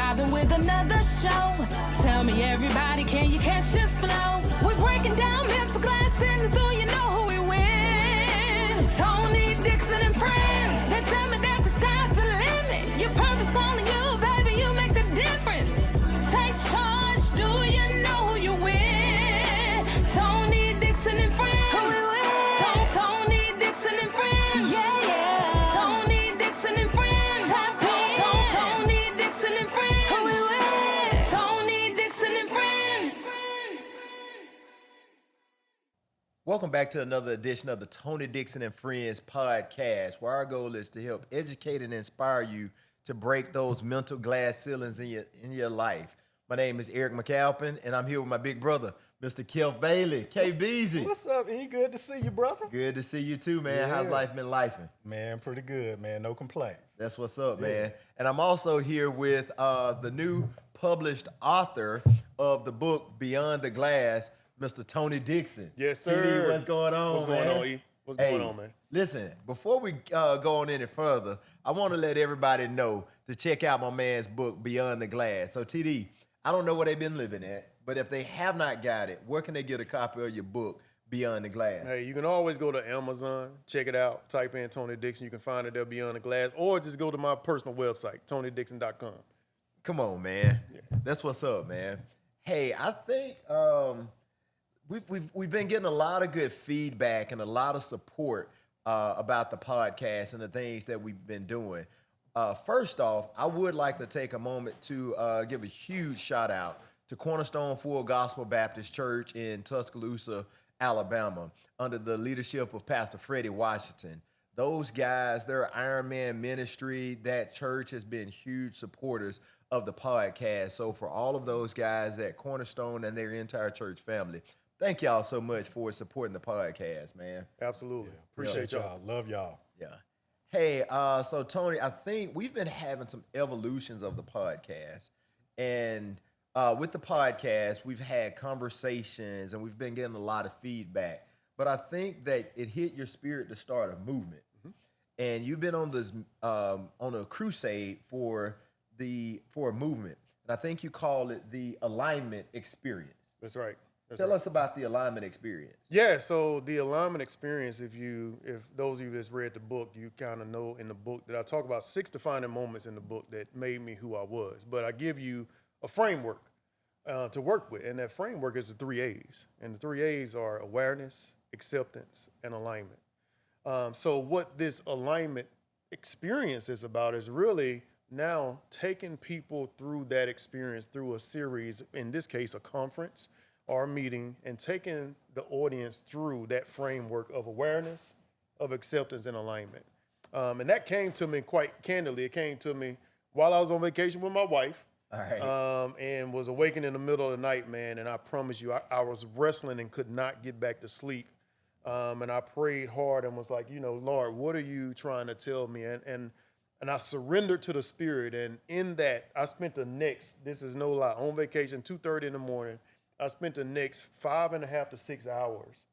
vibing with another show. Tell me everybody, can you catch this flow? We're breaking down mental glass ceilings, so you know who we win. Tony Dixon and Friends. They tell me that the sky's the limit. Your purpose calling you, baby, you make the difference. Take charge, do you know who you win? Tony Dixon and Friends. Who we win? Tony Dixon and Friends. Yeah, yeah. Tony Dixon and Friends. Tony Dixon and Friends. Who we win? Tony Dixon and Friends. Welcome back to another edition of the Tony Dixon and Friends podcast, where our goal is to help educate and inspire you to break those mental glass ceilings in your life. My name is Eric McCalpine, and I'm here with my big brother, Mr. Kecalf Bailey. K-Beezy. What's up, E? Good to see you, brother. Good to see you too, man. Yeah. How's life been lifing? Man, pretty good, man. No complaints. That's what's up, man. And I'm also here with the new published author of the book Beyond the Glass, Mr. Tony Dixon. Yes, sir. TD, what's going on, What's man? going on, E? What's going on, man? Listen, before we go on any further, I want to let everybody know to check out my man's book, Beyond the Glass. So, TD, I don't know where they've been living at, but if they have not got it, where can they get a copy of your book, Beyond the Glass? Hey, you can always go to Amazon, check it out, type in Tony Dixon. You can find it there, Beyond the Glass, or just go to my personal website, TonyDixon.com. Come on, man. Yeah. That's what's up, man. Hey, I think we've been getting a lot of good feedback and a lot of support about the podcast and the things that we've been doing. First off, I would like to take a moment to give a huge shout out to Cornerstone Full Gospel Baptist Church in Tuscaloosa, Alabama, under the leadership of Pastor Freddie Washington. Those guys, their Iron Man ministry, that church has been huge supporters of the podcast. So for all of those guys at Cornerstone and their entire church family, thank y'all so much for supporting the podcast, man. Absolutely. Yeah, Appreciate y'all. Love y'all. Yeah. Hey, so Tony, I think we've been having some evolutions of the podcast. And with the podcast, we've had conversations and we've been getting a lot of feedback. But I think that it hit your spirit to start a movement. Mm-hmm. And you've been on this on a crusade for a movement. And I think you call it the alignment experience. That's right. Tell us about the alignment experience. Yeah, so the alignment experience, if those of you that's read the book, you kind of know in the book that I talk about 6 defining moments in the book that made me who I was. But I give you a framework to work with, and that framework is the 3 A's. And the 3 A's are awareness, acceptance, and alignment. So what this alignment experience is about is really now taking people through that experience through a series, in this case, a conference, our meeting, and taking the audience through that framework of awareness, of acceptance, and alignment. And that came to me quite candidly. It came to me while I was on vacation with my wife. All right. And was awakened in the middle of the night, man. And I promise you, I was wrestling and could not get back to sleep. And I prayed hard and was like, Lord, what are you trying to tell me? And I surrendered to the Spirit. And in that, I spent this is no lie, on vacation, 2:30 in the morning. I spent the next 5.5 to 6 hours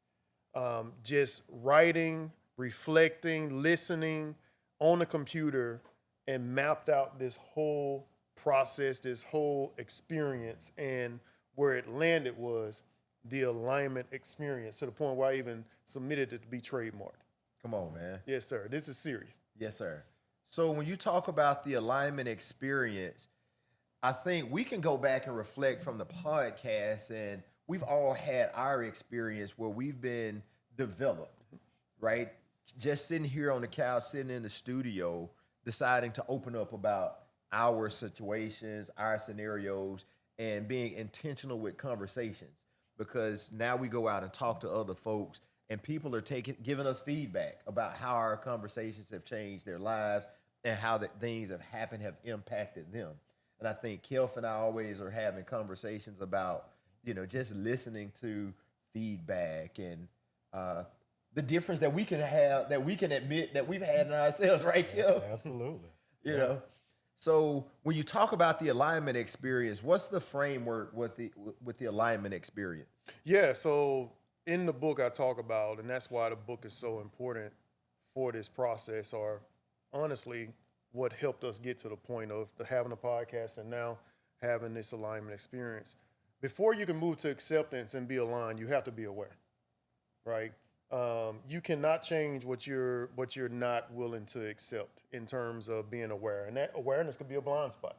just writing, reflecting, listening on the computer, and mapped out this whole process, this whole experience. And where it landed was the alignment experience, to the point where I even submitted it to be trademarked. Come on, man. Yes, sir. This is serious. Yes, sir. So when you talk about the alignment experience, I think we can go back and reflect from the podcast, and we've all had our experience where we've been developed, right? Just sitting here on the couch, sitting in the studio, deciding to open up about our situations, our scenarios, and being intentional with conversations. Because now we go out and talk to other folks, and people are giving us feedback about how our conversations have changed their lives and how the things have happened have impacted them. And I think Kecalf and I always are having conversations about, just listening to feedback and the difference that we can have, that we can admit that we've had in ourselves, right, Kecalf? Yeah, absolutely. You know? So when you talk about the alignment experience, what's the framework with the alignment experience? Yeah, so in the book I talk about, and that's why the book is so important for this process, or honestly, what helped us get to the point of having a podcast and now having this alignment experience. Before you can move to acceptance and be aligned, you have to be aware, right? You cannot change what you're not willing to accept in terms of being aware, and that awareness could be a blind spot.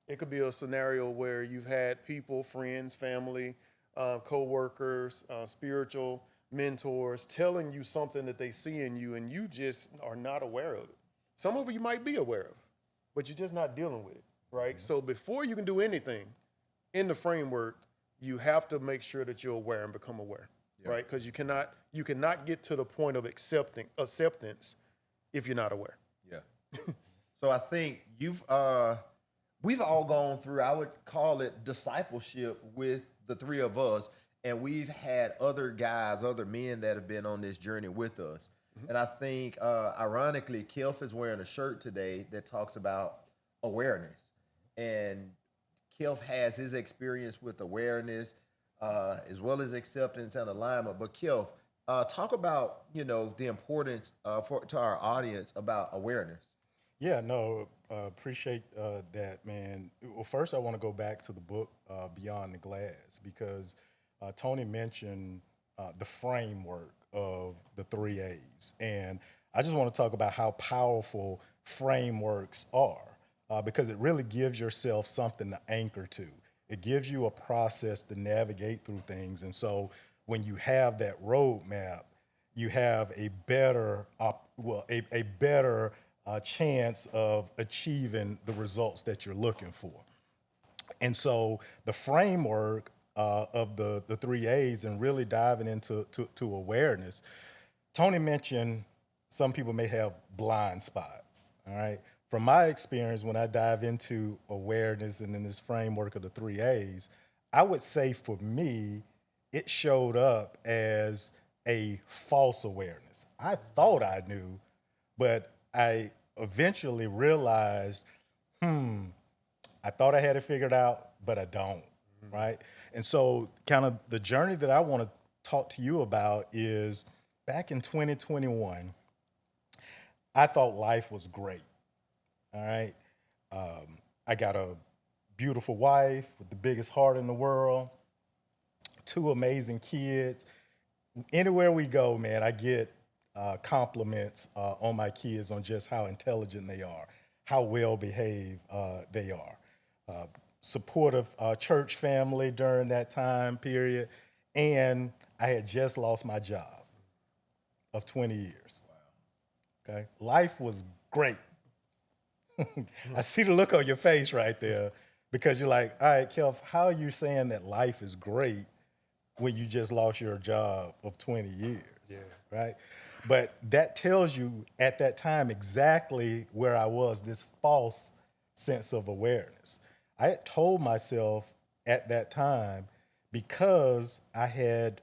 It could be a scenario where you've had people, friends, family, co-workers, spiritual mentors telling you something that they see in you, and you just are not aware of it. Some of it you might be aware of, but you're just not dealing with it, right? Mm-hmm. So before you can do anything in the framework, you have to make sure that you're aware and become aware. Yeah. Right, because you cannot get to the point of acceptance if you're not aware. Yeah. So I think we've all gone through, I would call it discipleship with the three of us, and we've had other guys, other men that have been on this journey with us. Mm-hmm. And I think, ironically, Kecalf is wearing a shirt today that talks about awareness, and Kecalf has his experience with awareness. As well as acceptance and alignment. But Kecalf, talk about, the importance to our audience about awareness. Yeah, no, appreciate that, man. Well, first I want to go back to the book, Beyond the Glass, because Tony mentioned the framework of the 3 A's. And I just want to talk about how powerful frameworks are, because it really gives yourself something to anchor to. It gives you a process to navigate through things. And so when you have that roadmap, you have a better chance of achieving the results that you're looking for. And so the framework of the 3 A's and really diving into to awareness, Tony mentioned some people may have blind spots, all right? From my experience, when I dive into awareness and in this framework of the 3 A's, I would say for me, it showed up as a false awareness. I thought I knew, but I eventually realized, I thought I had it figured out, but I don't, right? And so kind of the journey that I want to talk to you about is back in 2021, I thought life was great. All right. I got a beautiful wife with the biggest heart in the world, 2 amazing kids. Anywhere we go, man, I get compliments on my kids on just how intelligent they are, how well behaved they are. Supportive church family during that time period. And I had just lost my job of 20 years. Wow. Okay. Life was great. I see the look on your face right there, because you're like, all right, Kecalf, how are you saying that life is great when you just lost your job of 20 years? Yeah. Right? But that tells you at that time exactly where I was, this false sense of awareness. I had told myself at that time, because I had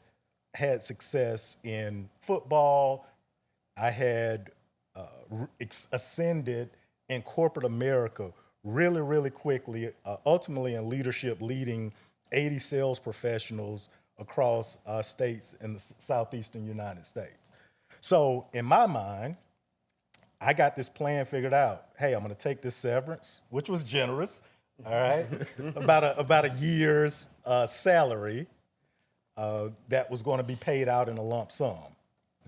had success in football, I had ascended in corporate America really, really quickly, ultimately in leadership, leading 80 sales professionals across states in the southeastern United States. So in my mind, I got this plan figured out. Hey, I'm going to take this severance, which was generous, all right, about a year's salary that was going to be paid out in a lump sum,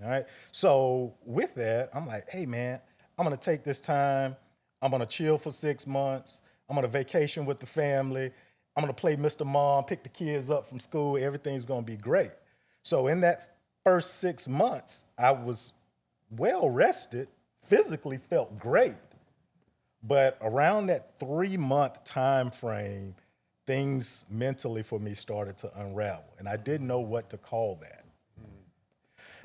all right? So with that, I'm like, hey, man, I'm going to take this time. I'm going to chill for 6 months. I'm going to vacation with the family. I'm going to play Mr. Mom, pick the kids up from school. Everything's going to be great. So in that first 6 months, I was well rested, physically felt great. But around that 3-month time frame, things mentally for me started to unravel. And I didn't know what to call that.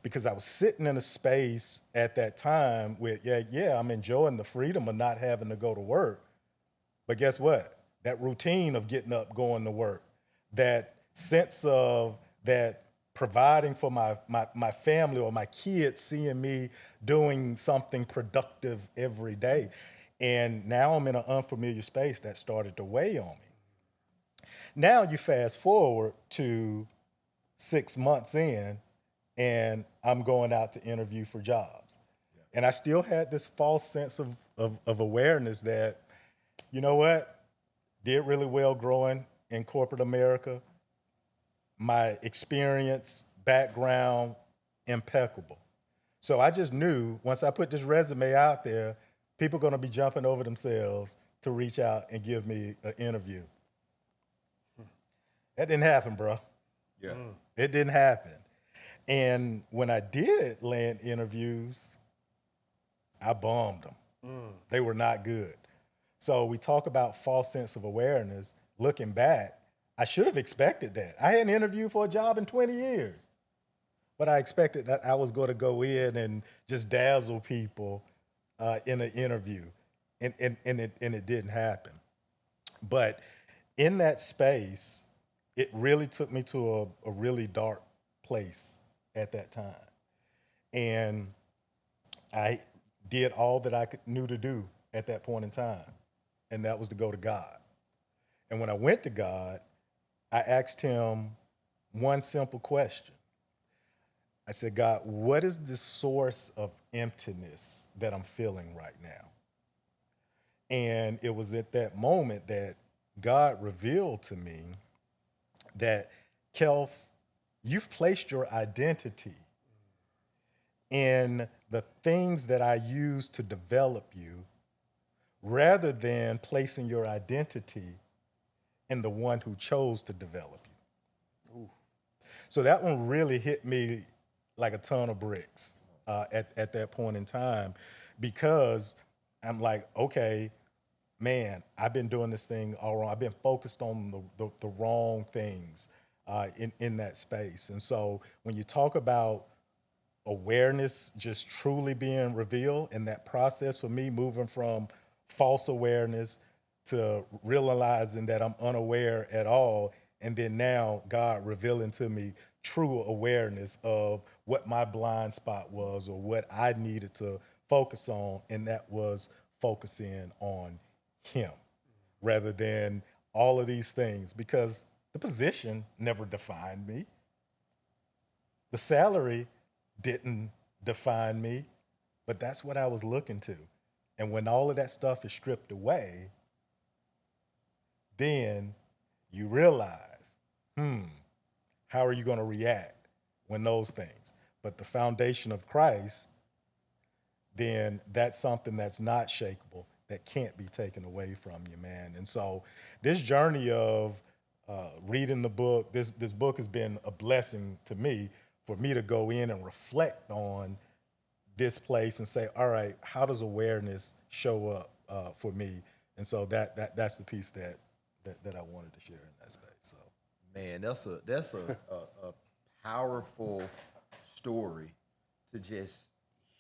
Because I was sitting in a space at that time with, I'm enjoying the freedom of not having to go to work. But guess what? That routine of getting up, going to work, that sense of that providing for my family or my kids, seeing me doing something productive every day. And now I'm in an unfamiliar space that started to weigh on me. Now you fast forward to 6 months in, and I'm going out to interview for jobs. And I still had this false sense of awareness that, you know what, did really well growing in corporate America. My experience, background, impeccable. So I just knew once I put this resume out there, people are going to be jumping over themselves to reach out and give me an interview. That didn't happen, bro. Yeah. It didn't happen. And when I did land interviews, I bombed them. They were not good. So we talk about false sense of awareness. Looking back, I should have expected that. I hadn't interviewed for a job in 20 years. But I expected that I was going to go in and just dazzle people in an interview. And it didn't happen. But in that space, it really took me to a really dark place at that time. And I did all that I knew to do at that point in time, and that was to go to God. And when I went to God, I asked him one simple question. I said, God, what is the source of emptiness that I'm feeling right now? And it was at that moment that God revealed to me that, Kecalf, you've placed your identity in the things that I use to develop you, rather than placing your identity in the one who chose to develop you. Ooh. So that one really hit me like a ton of bricks at that point in time, because I'm like, okay, man, I've been doing this thing all wrong. I've been focused on the wrong things in that space. And so when you talk about awareness just truly being revealed, and that process for me moving from false awareness to realizing that I'm unaware at all, and then now God revealing to me true awareness of what my blind spot was or what I needed to focus on, and that was focusing on him rather than all of these things, because the position never defined me. The salary didn't define me, but that's what I was looking to. And when all of that stuff is stripped away, then you realize, how are you going to react when those things? But the foundation of Christ, then that's something that's not shakable, that can't be taken away from you, man. And so this journey of reading the book, this book has been a blessing to me, for me to go in and reflect on this place and say, all right, how does awareness show up for me? And so that's the piece that I wanted to share in that space. So, man, that's a powerful story to just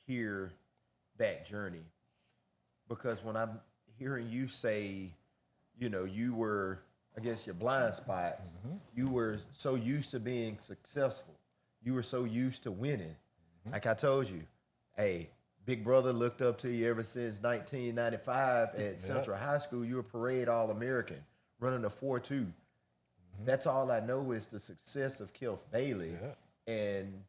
hear that journey, because when I'm hearing you say, you were, I guess, your blind spots, you were so used to being successful. You were so used to winning. Like I told you, hey, Big Brother looked up to you ever since 1995 at Central High School. You were parade All-American, running a 4.2. That's all I know is the success of Kecalf Bailey. Yeah. And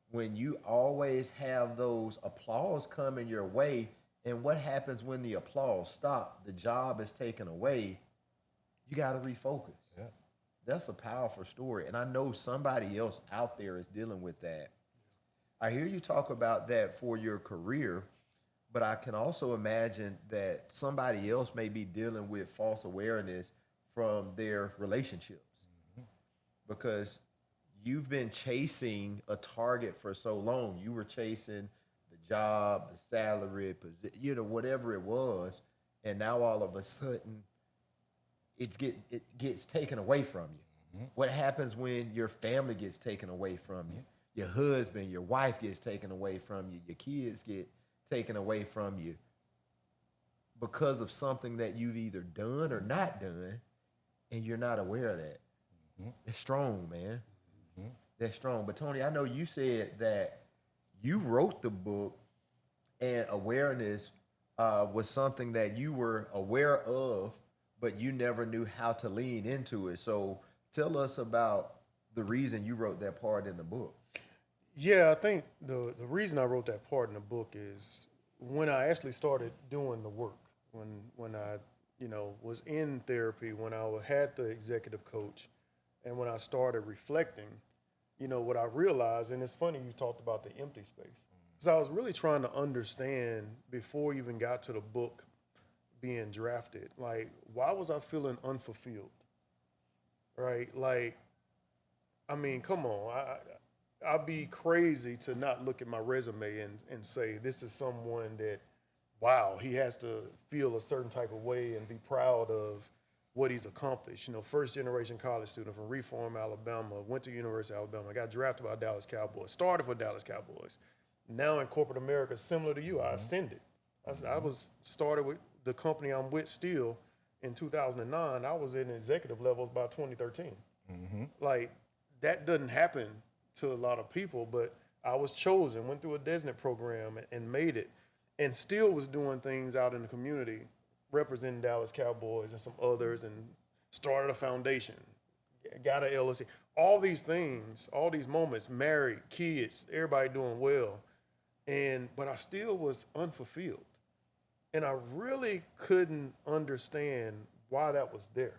when you always have those applause coming your way, and what happens when the applause stops, the job is taken away, you got to refocus. Yeah. That's a powerful story. And I know somebody else out there is dealing with that. I hear you talk about that for your career, but I can also imagine that somebody else may be dealing with false awareness from their relationships, because you've been chasing a target for so long. You were chasing the job, the salary, whatever it was, and now all of a sudden it gets taken away from you. What happens when your family gets taken away from you? Your husband, your wife gets taken away from you. Your kids get taken away from you because of something that you've either done or not done, and you're not aware of that. It's strong, man. That's strong. But Tony, I know you said that you wrote the book, and awareness was something that you were aware of, but you never knew how to lean into it. So tell us about the reason you wrote that part in the book. Yeah, I think the reason I wrote that part in the book is when I actually started doing the work, when I, was in therapy, when I had the executive coach, and when I started reflecting, what I realized, and it's funny you talked about the empty space, because I was really trying to understand before we even got to the book being drafted, like, why was I feeling unfulfilled, right? Like, I mean, come on, I'd be crazy to not look at my resume and say, this is someone that, wow, he has to feel a certain type of way and be proud of what he's accomplished. First generation college student from Reform, Alabama, went to University of Alabama, got drafted by Dallas Cowboys, started for Dallas Cowboys. Now in corporate America, similar to you, I ascended. I was started with the company I'm with still in 2009. I was in executive levels by 2013. Like, that doesn't happen to a lot of people, but I was chosen, went through a DESNIT program and made it, and still was doing things out in the community, representing Dallas Cowboys and some others, and started a foundation, got an LLC. All these things, all these moments, married, kids, everybody doing well, but I still was unfulfilled. And I really couldn't understand why that was there.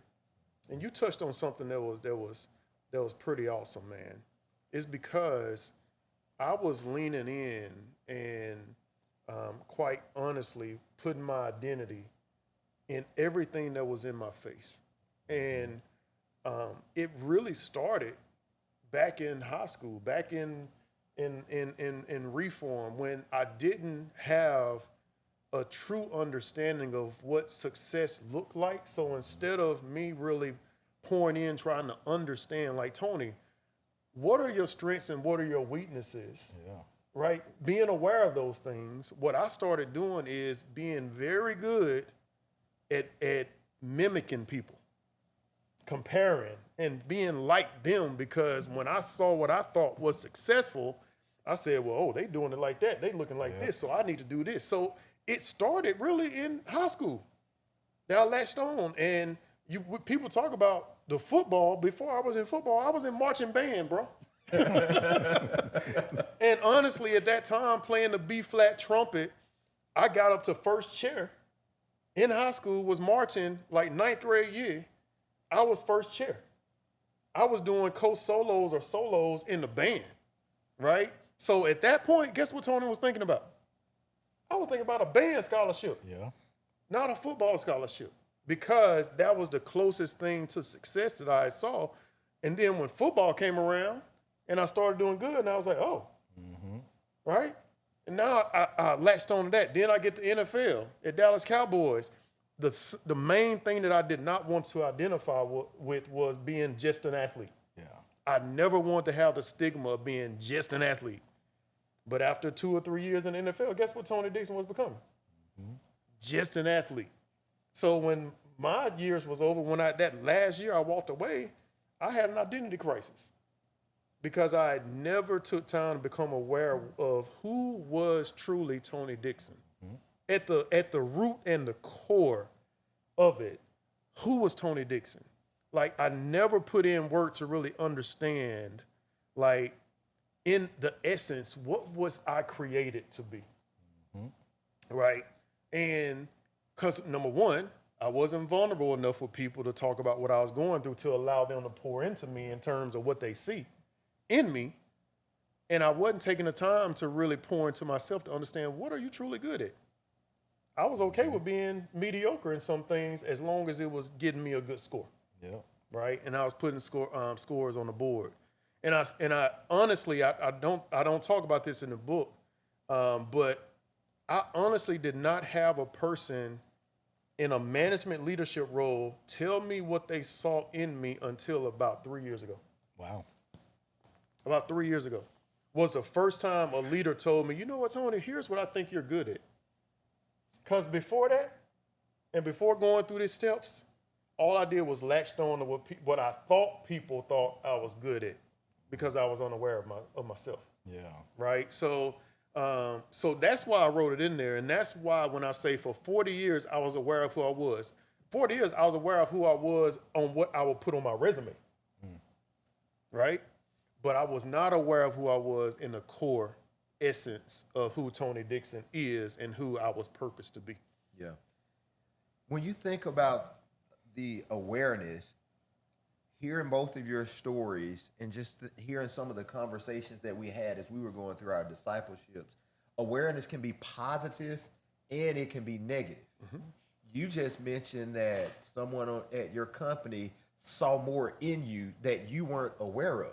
And you touched on something that was pretty awesome, man. It's because I was leaning in and quite honestly putting my identity in everything that was in my face. And it really started back in high school, back in Reform, when I didn't have a true understanding of what success looked like. So instead of me really pouring in, trying to understand, like, Tony, what are your strengths and what are your weaknesses? Yeah. Right? Being aware of those things, what I started doing is being very good at mimicking people, comparing and being like them, because when I saw what I thought was successful, I said, well, oh, they doing it like that. They looking like this, so I need to do this. So it started really in high school that I latched on. And people talk about the football. Before I was in football, I was in marching band, bro. And honestly, at that time, playing the B-flat trumpet, I got up to first chair. In high school, was marching like 9th grade year. I was first chair. I was doing co-solos or solos in the band, right? So at that point, guess what Tony was thinking about? I was thinking about a band scholarship, not a football scholarship, because that was the closest thing to success that I saw. And then when football came around and I started doing good, and I was like, oh, right? And now I latched on to that. Then I get to NFL at Dallas Cowboys. The main thing that I did not want to identify with was being just an athlete. Yeah. I never wanted to have the stigma of being just an athlete. But after 2 or 3 years in the NFL, guess what Tony Dixon was becoming? Just an athlete. So when my years was over, that last year I walked away, I had an identity crisis, because I had never took time to become aware of who was truly Tony Dixon. At the root and the core of it, who was Tony Dixon? Like, I never put in work to really understand, like, in the essence, what was I created to be, right? And because, number one, I wasn't vulnerable enough with people to talk about what I was going through to allow them to pour into me in terms of what they see in me. And I wasn't taking the time to really pour into myself to understand, what are you truly good at? I was okay with being mediocre in some things as long as it was getting me a good score. Yeah. Right? And I was putting scores on the board. And I honestly, I don't talk about this in the book, but I honestly did not have a person in a management leadership role tell me what they saw in me until about 3 years ago. Wow. About 3 years ago was the first time a leader told me, you know what, Tony, here's what I think you're good at. Because before that, and before going through these steps, all I did was latched on to what I thought people thought I was good at, because I was unaware of myself. Yeah. Right? So that's why I wrote it in there. And that's why when I say for 40 years, I was aware of who I was. 40 years, I was aware of who I was on what I would put on my resume. Right? But I was not aware of who I was in the core essence of who Tony Dixon is and who I was purposed to be. Yeah. When you think about the awareness, hearing both of your stories and just hearing some of the conversations that we had as we were going through our discipleships, awareness can be positive and it can be negative. You just mentioned that someone at your company saw more in you that you weren't aware of.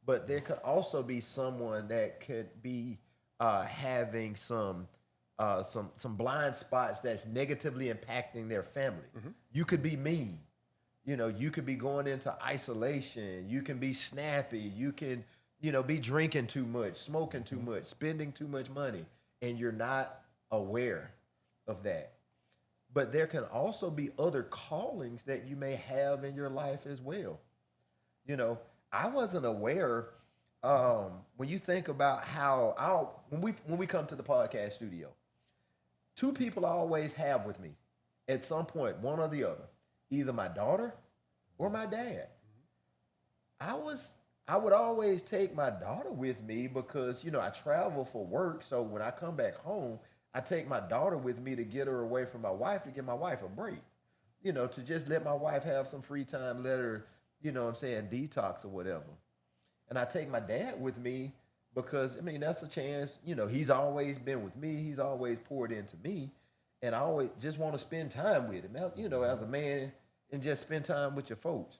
But there could also be someone that could be having some blind spots that's negatively impacting their family. You could be mean. You know, you could be going into isolation. You can be snappy. You can, be drinking too much, smoking too much, spending too much money, and you're not aware of that. But there can also be other callings that you may have in your life as well. I wasn't aware. When you think about how when we come to the podcast studio, two people I always have with me at some point, one or the other, either my daughter or my dad. I would always take my daughter with me because I travel for work. So when I come back home, I take my daughter with me to get her away from my wife, to give my wife a break. To just let my wife have some free time, let her, detox or whatever. And I take my dad with me because, that's a chance. He's always been with me. He's always poured into me. And I always just want to spend time with him, as a man, and just spend time with your folks.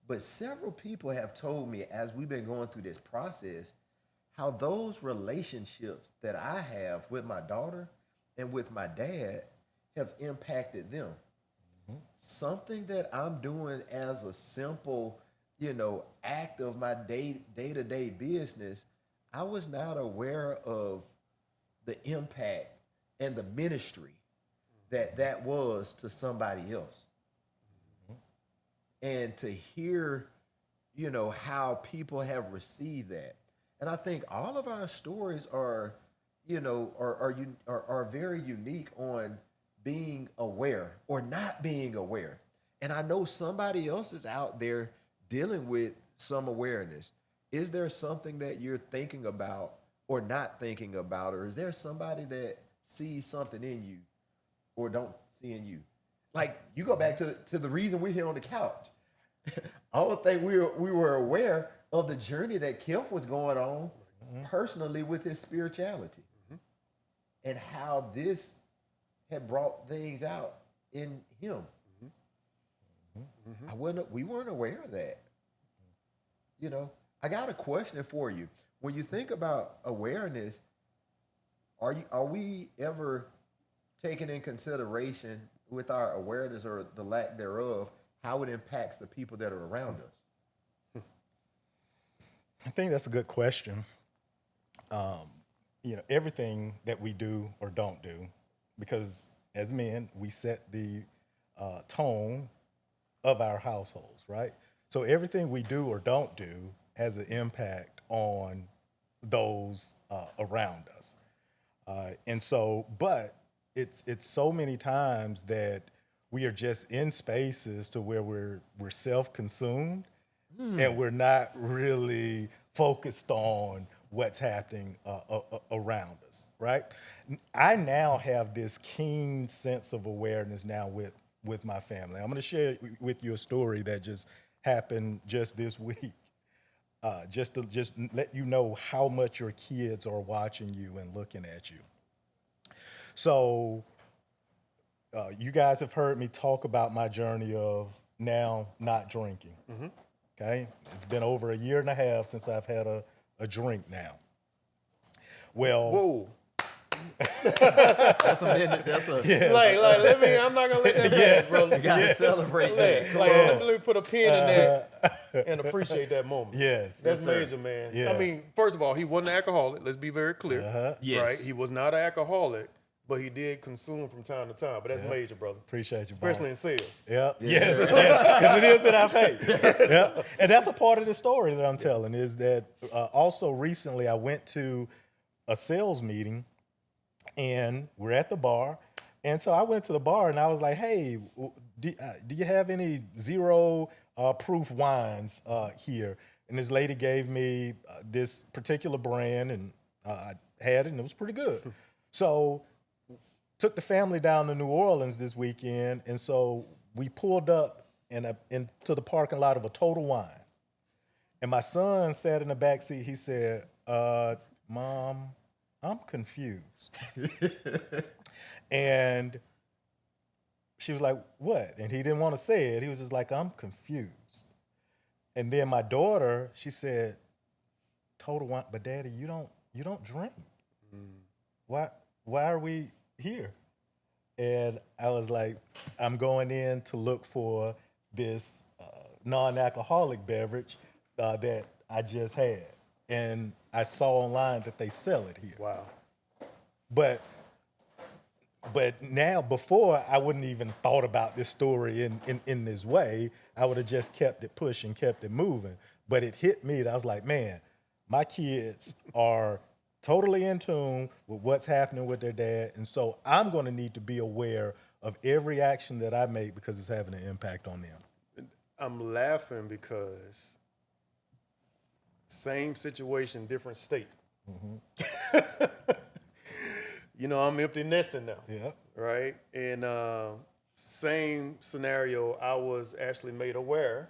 But several people have told me as we've been going through this process, how those relationships that I have with my daughter and with my dad have impacted them. Something that I'm doing as a simple, act of my day-to-day business, I was not aware of the impact and the ministry that was to somebody else. And to hear, how people have received that. And I think all of our stories are very unique on being aware or not being aware. And I know somebody else is out there dealing with some awareness. Is there something that you're thinking about or not thinking about? Or is there somebody that sees something in you or don't see in you? Like, you go back to the reason we're here on the couch. I don't think we were aware of the journey that Kecalf was going on personally with his spirituality and how this had brought things out in him. We weren't aware of that. I got a question for you. When you think about awareness, are we ever taking in consideration with our awareness or the lack thereof, how it impacts the people that are around us? I think that's a good question. Everything that we do or don't do, because as men, we set the tone of our households, right? So everything we do or don't do has an impact on those around us. But it's so many times that we are just in spaces to where we're self-consumed and we're not really focused on what's happening around us, right? I now have this keen sense of awareness now with my family. I'm going to share with you a story that just happened just this week, just to let you know how much your kids are watching you and looking at you. So you guys have heard me talk about my journey of now not drinking. Okay, it's been over 1.5 years since I've had a drink now. Well, Whoa. That's a I'm not gonna let that pass, bro. you gotta celebrate that. Let me put a pin in that and appreciate that moment. Yes. That's Yes, sir. major, man. Yeah. I mean, first of all, he wasn't an alcoholic. Let's be very clear. Yes. Right? He was not an alcoholic, but he did consume from time to time. But that's major, brother. Appreciate you, Especially boss. in sales. Yeah. Yes. Because it is in our face. Yeah. And that's a part of the story that I'm telling is that also recently I went to a sales meeting and we're at the bar. And so I went to the bar and I was like, hey, do you have any zero proof wines here? And this lady gave me this particular brand, and I had it, and it was pretty good. So took the family down to New Orleans this weekend, and so we pulled up into the parking lot of a Total Wine. And my son sat in the back seat. He said, Mom, I'm confused. And she was like, what? And he didn't want to say it. He was just like, I'm confused. And then my daughter, she said, Total Wine, but Daddy, you don't drink. Why are we here? And I was like, I'm going in to look for this non-alcoholic beverage that I just had. And I saw online that they sell it here. Wow. But now, before, I wouldn't even thought about this story in this way. I would have just kept it pushing, kept it moving. But it hit me that I was like, man, my kids are totally in tune with what's happening with their dad. And so I'm going to need to be aware of every action that I make because it's having an impact on them. I'm laughing because same situation, different state. You know, I'm empty nesting now. Yeah. Right? And same scenario, I was actually made aware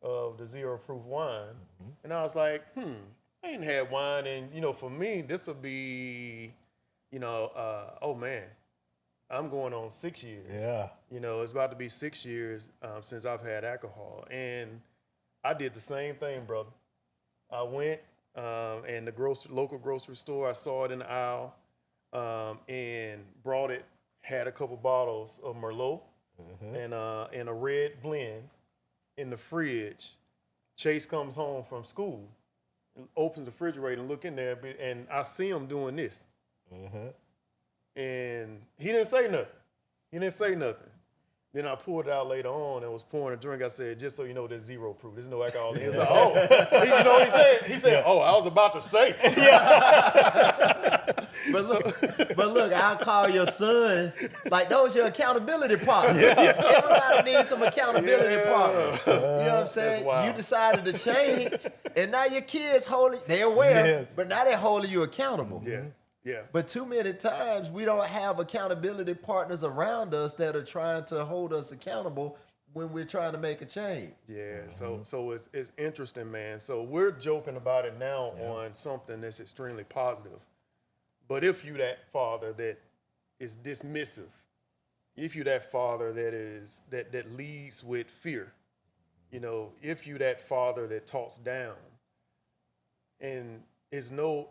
of the zero proof wine. And I was like, I ain't had wine. And, you know, for me, this will be, you know, oh man, I'm going on 6 years. Yeah. You know, it's about to be 6 years since I've had alcohol. And I did the same thing, brother. I went and the local grocery store, I saw it in the aisle and brought it, had a couple bottles of Merlot and a red blend in the fridge. Chase comes home from school, opens the refrigerator and look in there, and I see him doing this. And he didn't say nothing. Then I pulled it out later on and was pouring a drink. I said, just so you know, there's zero proof. There's no alcohol in it. He was like, oh. You know what he said? He said, oh, I was about to say. But look, I'll call your sons. Like, those your accountability partners. Everybody needs some accountability partners. You know what I'm saying? You decided to change, and now your kids they're aware, but now they're holding you accountable. Yeah. But too many times we don't have accountability partners around us that are trying to hold us accountable when we're trying to make a change. Yeah. So it's interesting, man. So we're joking about it now on something that's extremely positive. But if you that father that is dismissive, if you that father that leads with fear, you know, if you that father that talks down, and it's no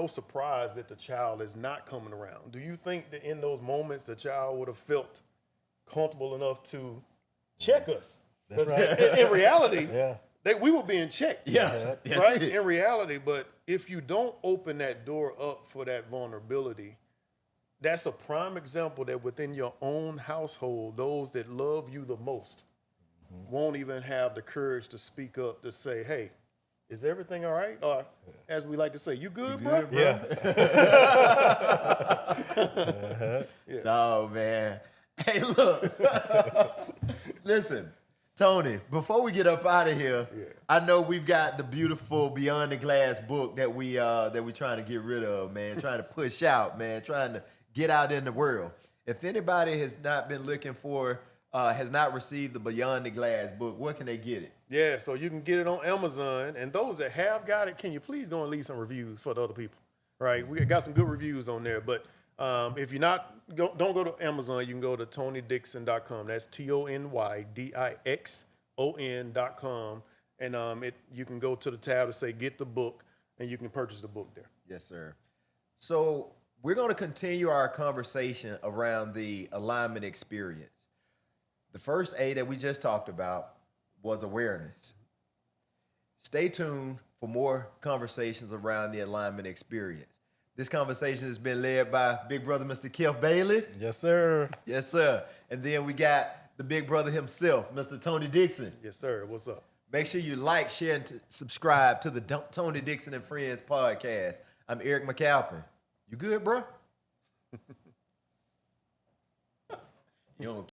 surprise that the child is not coming around. Do you think that in those moments the child would have felt comfortable enough to check us? That's right. In reality, we were being checked. Right? In reality, but if you don't open that door up for that vulnerability, that's a prime example that within your own household, those that love you the most won't even have the courage to speak up to say, hey, is everything all right? Or, as we like to say, you good, bro? Yeah. No, man. Hey, look. Listen, Tony, before we get up out of here, I know we've got the beautiful Beyond the Glass book that we're trying to get rid of, man, trying to push out, man, trying to get out in the world. If anybody has not been looking for, has not received the Beyond the Glass book, where can they get it? Yeah, so you can get it on Amazon. And those that have got it, can you please go and leave some reviews for the other people? Right? We got some good reviews on there. But if you're not, don't go to Amazon. You can go to TonyDixon.com. That's TonyDixon.com. And you can go to the tab to say get the book, and you can purchase the book there. Yes, sir. So we're going to continue our conversation around the alignment experience. The first A that we just talked about was awareness. Stay tuned for more conversations around the alignment experience. This conversation has been led by Big Brother Mr. Kecalf Bailey. Yes, sir. Yes, sir. And then we got the Big Brother himself, Mr. Tony Dixon. Yes, sir. What's up? Make sure you like, share, and subscribe to the Tony Dixon and Friends podcast. I'm Eric McCalpine. You good, bro? You don't